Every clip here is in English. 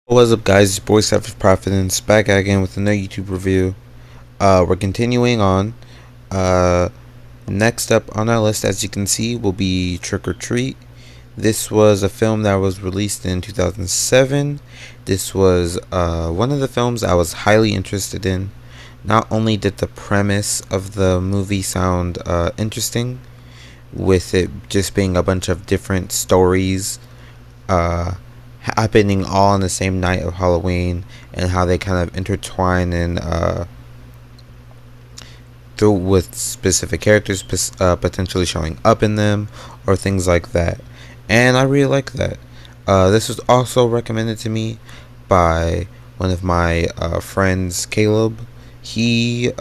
What's up, guys? It's your boy Savage Providence back again with another YouTube review. We're continuing on. Uh, Next up on our list, as you can see, will be Trick or Treat. This was a film that was released in 2007. This was one of the films I was highly interested in. Not only did the premise of the movie sound interesting, with it just being a bunch of different stories uh, happening all on the same night of Halloween, and how they kind of intertwine and through with specific characters potentially showing up in them or things like that. And I really like that. This was also recommended to me by one of my friends, Caleb. He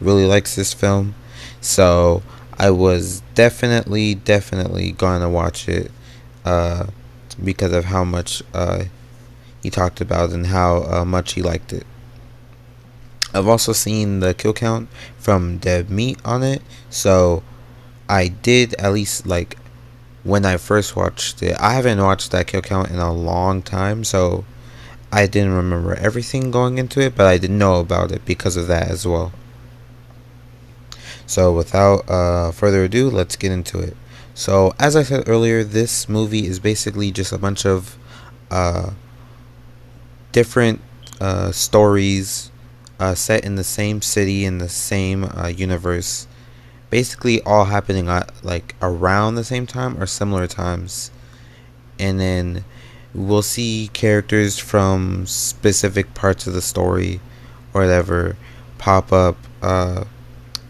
really likes this film, so I was definitely going to watch it uh, because of how much he talked about and how much he liked it. I've also seen the kill count from Dead Meat on it, so I did at least like when I first watched it. I haven't watched that kill count in a long time, so I didn't remember everything going into it, but I did know about it because of that as well. So without further ado, let's get into it. So as I said earlier, this movie is basically just a bunch of uh, different stories set in the same city in the same universe, basically all happening at like around the same time or similar times. And then we'll see characters from specific parts of the story or whatever pop up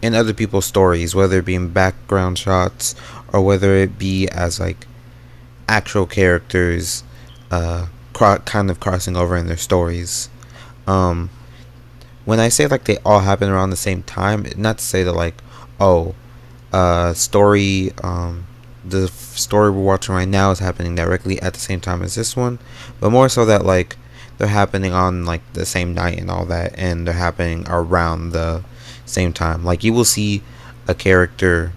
in other people's stories, whether it be in background shots or whether it be as like actual characters kind of crossing over in their stories. um when I say like they all happen around the same time, not to say that like, oh, story the story we're watching right now is happening directly at the same time as this one, but more so that like they're happening on like the same night and all that, and they're happening around the same time. Like you will see a character,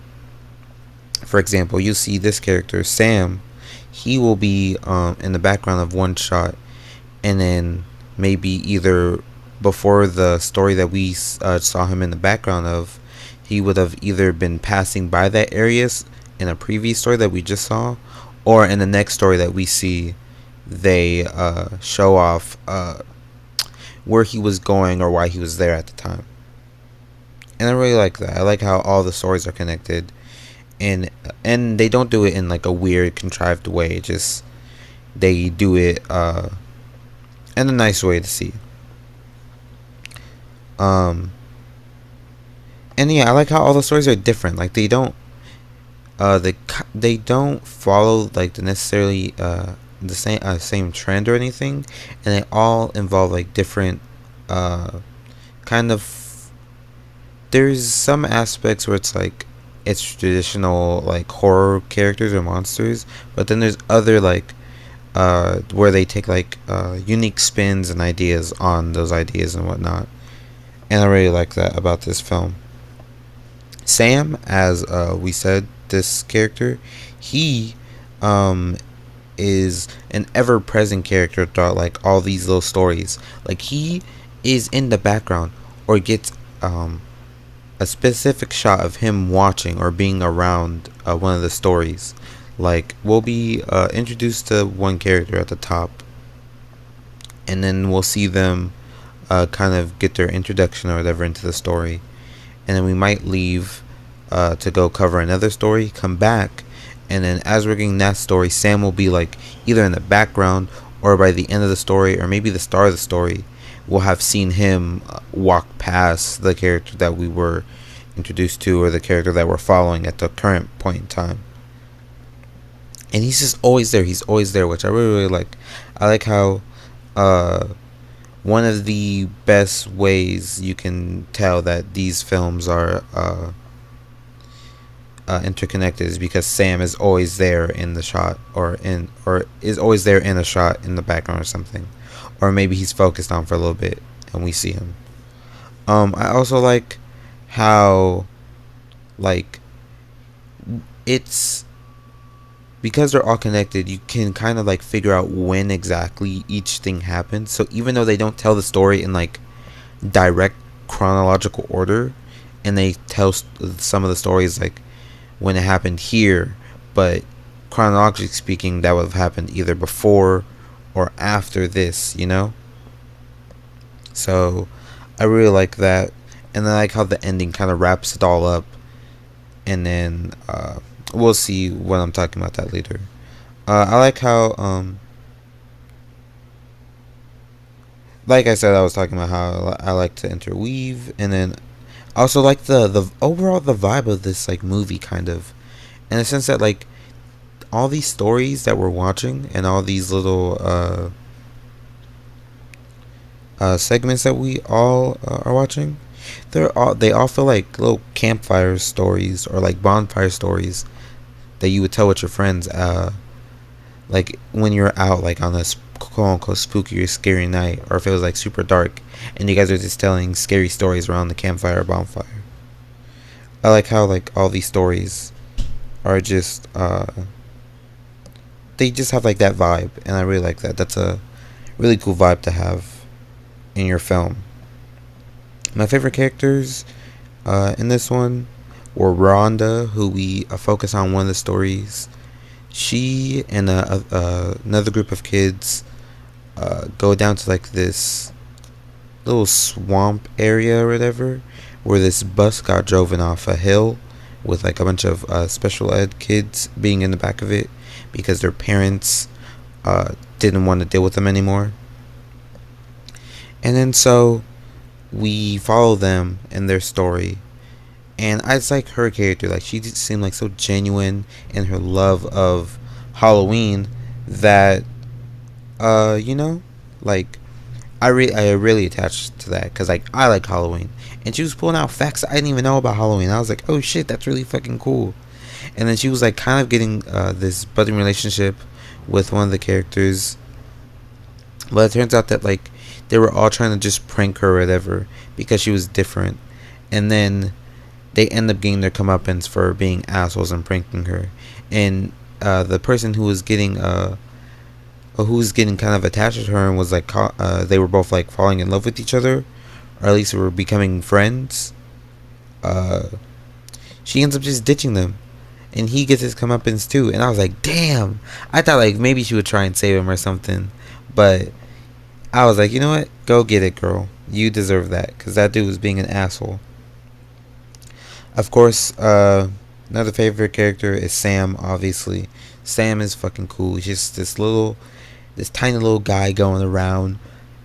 for example, you see this character Sam. He will be in the background of one shot, and then maybe either before the story that we saw him in the background of, he would have either been passing by that areas in a previous story that we just saw, or in the next story that we see, they show off where he was going or why he was there at the time. And I really like that. I like how all the stories are connected, and they don't do it in like a weird contrived way. Just they do it in a nice way to see. Um, and yeah, I like how all the stories are different. Like they don't, they don't follow like the necessarily the same trend or anything, and they all involve like different kind of. There's some aspects where it's like it's traditional like horror characters or monsters, but then there's other like where they take like unique spins and ideas on those ideas and whatnot. And I really like that about this film. Sam, as we said, this character, he um, is an ever-present character throughout like all these little stories. Like he is in the background or gets a specific shot of him watching or being around one of the stories. Like we'll be introduced to one character at the top, and then we'll see them kind of get their introduction or whatever into the story, and then we might leave to go cover another story, come back, and then as we're getting that story, Sam will be like either in the background or by the end of the story or maybe the start of the story. We'll have seen him walk past the character that we were introduced to or the character that we're following at the current point in time. And he's just always there. He's always there, which I really like. I like how one of the best ways you can tell that these films are interconnected is because Sam is always there in the shot, or is always there in a shot in the background or something, or maybe he's focused on for a little bit and we see him. I also like how like it's because they're all connected, you can kind of like figure out when exactly each thing happened. So even though they don't tell the story in like direct chronological order, and they tell some of the stories like when it happened here, but chronologically speaking, that would have happened either before or after this, you know? So I really like that. And I like how the ending kind of wraps it all up. And then we'll see when I'm talking about that later. I like how, like I said, I was talking about how I like to interweave. And then I also like the overall the vibe of this like movie, kind of. In the sense that like all these stories that we're watching and all these little segments that we all are watching, they all feel like little campfire stories or like bonfire stories that you would tell with your friends, like when you're out like on a quote unquote spooky or scary night, or if it was like super dark and you guys are just telling scary stories around the campfire or bonfire. I like how like all these stories are just they just have like that vibe, and I really like that. That's a really cool vibe to have in your film. My favorite characters in this one were Rhonda, who we focus on one of the stories. She and another group of kids go down to like this little swamp area or whatever, where this bus got driven off a hill with like a bunch of special ed kids being in the back of it because their parents didn't want to deal with them anymore. And then so we follow them and their story. And I just like her character. Like, she just seemed like so genuine in her love of Halloween that, you know, like, I really attached to that because like I like Halloween, and she was pulling out facts I didn't even know about Halloween. I was like, oh shit, that's really fucking cool. And then she was like kind of getting this budding relationship with one of the characters, but it turns out that like they were all trying to just prank her or whatever because she was different, and then they end up getting their comeuppance for being assholes and pranking her. And the person who was getting kind of attached to her and was like they were both like falling in love with each other, or at least were becoming friends. She ends up just ditching them, and he gets his comeuppance too. And I was like, damn. I thought like maybe she would try and save him or something, but I was like, you know what? Go get it, girl. You deserve that because that dude was being an asshole. Of course, another favorite character is Sam. Obviously, Sam is fucking cool. He's just this tiny little guy going around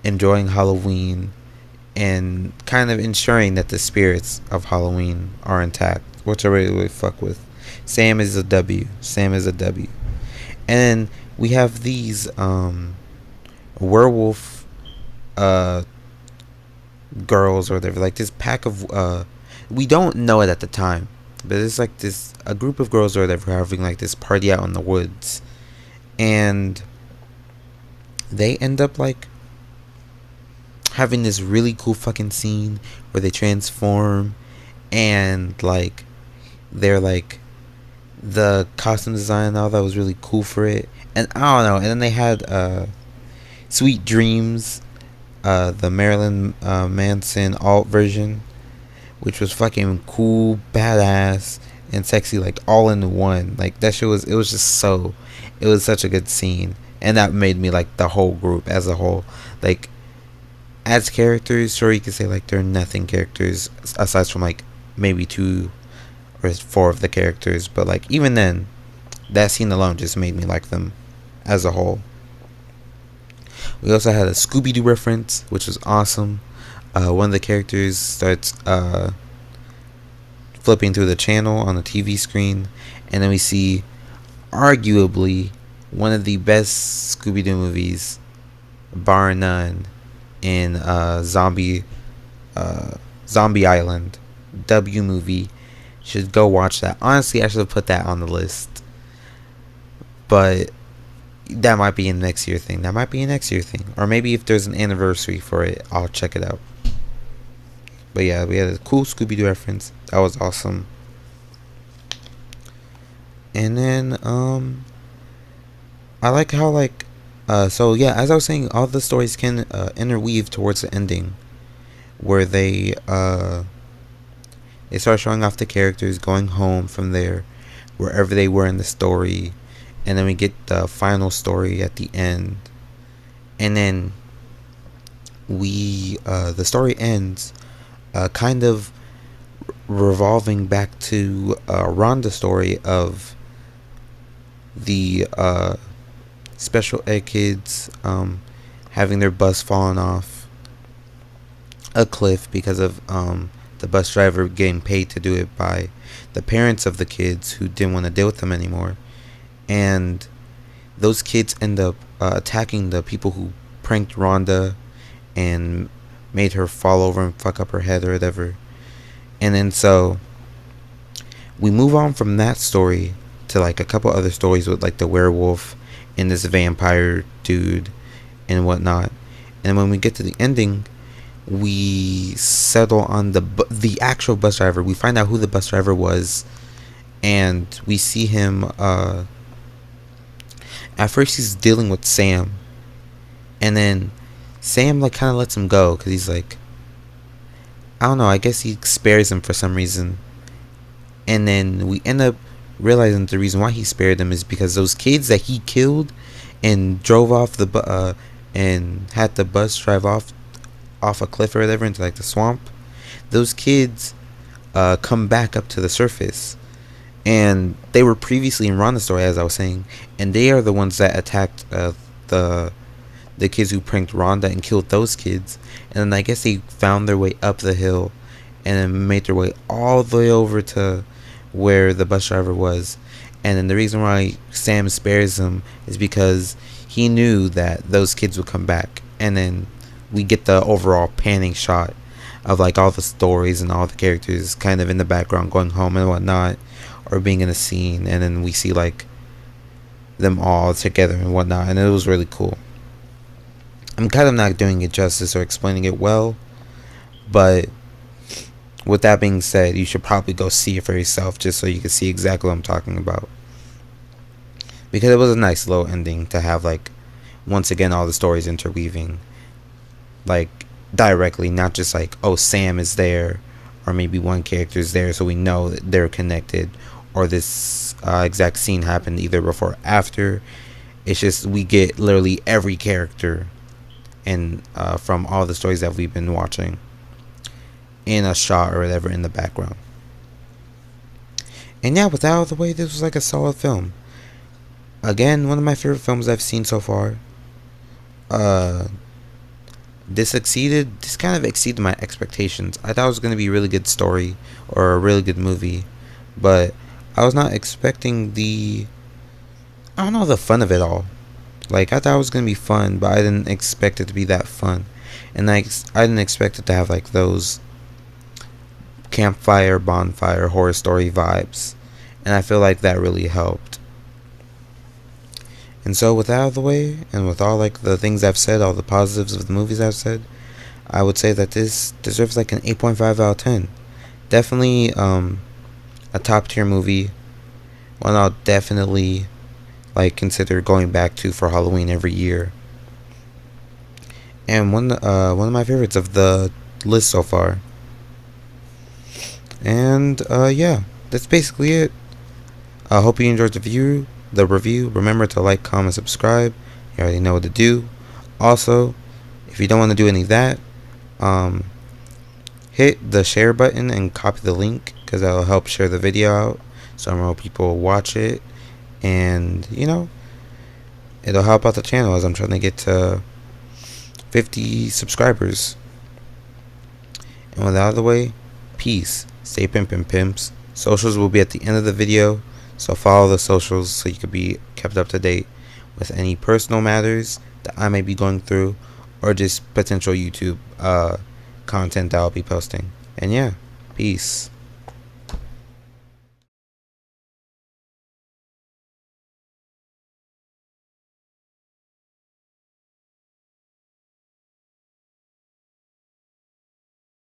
enjoying Halloween and kind of ensuring that the spirits of Halloween are intact, which I really fuck with. Sam is a W. Sam is a W. And then we have these werewolf girls or whatever, like this pack of we don't know it at the time, but it's like this a group of girls or whatever having like this party out in the woods, and they end up like having this really cool fucking scene where they transform, and like they're like the costume design and all that was really cool for it. And I don't know, and then they had Sweet Dreams, the Marilyn Manson alt version, which was fucking cool, badass, and sexy, like all in one. Like that shit was, it was just so, it was such a good scene, and that made me like the whole group as a whole. Like as characters, sure you could say like they're nothing characters aside from like maybe 2 or 4 of the characters, but like even then, that scene alone just made me like them as a whole. We also had a Scooby-Doo reference, which was awesome. One of the characters starts flipping through the channel on the TV screen, and then we see arguably one of the best Scooby-Doo movies, bar none, in Zombie Island. W movie. Should go watch that. Honestly, I should have put that on the list, but that might be a next year thing. Or maybe if there's an anniversary for it, I'll check it out. But yeah, we had a cool Scooby-Doo reference. That was awesome. And then I like how like so yeah, as I was saying, all the stories can interweave towards the ending where they start showing off the characters going home from there, wherever they were in the story, and then we get the final story at the end, and then the story ends kind of revolving back to Rhonda's story of the special ed kids having their bus fallen off a cliff because of the bus driver getting paid to do it by the parents of the kids who didn't want to deal with them anymore. And those kids end up attacking the people who pranked Rhonda and made her fall over and fuck up her head or whatever. And then so we move on from that story to like a couple other stories with like the werewolf and this vampire dude and whatnot. And when we get to the ending, we settle on the actual bus driver. We find out who the bus driver was, and we see him. At first, he's dealing with Sam, and then Sam like kind of lets him go because he's like, I don't know. I guess he spares him for some reason, and then we end up realizing the reason why he spared them is because those kids that he killed and drove off and had the bus drive off a cliff or whatever into like the swamp. Those kids come back up to the surface, and they were previously in Ronda's story, as I was saying, and they are the ones that attacked the kids who pranked Rhonda and killed those kids. And then I guess they found their way up the hill and then made their way all the way over to where the bus driver was. And then the reason why Sam spares them is because he knew that those kids would come back. And then we get the overall panning shot of like all the stories and all the characters kind of in the background going home and whatnot, or being in a scene, and then we see like them all together and whatnot, and it was really cool. I'm kind of not doing it justice or explaining it well, but with that being said, you should probably go see it for yourself just so you can see exactly what I'm talking about, because it was a nice little ending to have like once again all the stories interweaving like directly, not just like, oh, Sam is there, or maybe one character is there so we know that they're connected, or this exact scene happened either before or after. It's just we get literally every character and from all the stories that we've been watching in a shot or whatever in the background. And yeah, with that out of the way, this was like a solid film. Again, one of my favorite films I've seen so far. This kind of exceeded my expectations. I thought it was going to be a really good story or a really good movie, but I was not expecting the fun of it all. Like, I thought it was going to be fun, but I didn't expect it to be that fun. And I didn't expect it to have like those campfire, bonfire, horror story vibes. And I feel like that really helped. And so with that out of the way, and with all like the things I've said, all the positives of the movies I've said, I would say that this deserves like an 8.5 out of 10. Definitely a top tier movie. One I'll definitely like consider going back to for Halloween every year. And one of my favorites of the list so far. And yeah, that's basically it. I hope you enjoyed the review. Remember to like, comment, subscribe. You already know what to do. Also, if you don't want to do any of that, hit the share button and copy the link, because that will help share the video out so more people watch it, and it'll help out the channel as I'm trying to get to 50 subscribers. And with that out of the way, peace. Stay pimpin' pimps. Socials will be at the end of the video, so follow the socials so you can be kept up to date with any personal matters that I may be going through, or just potential YouTube content that I'll be posting. And yeah, peace.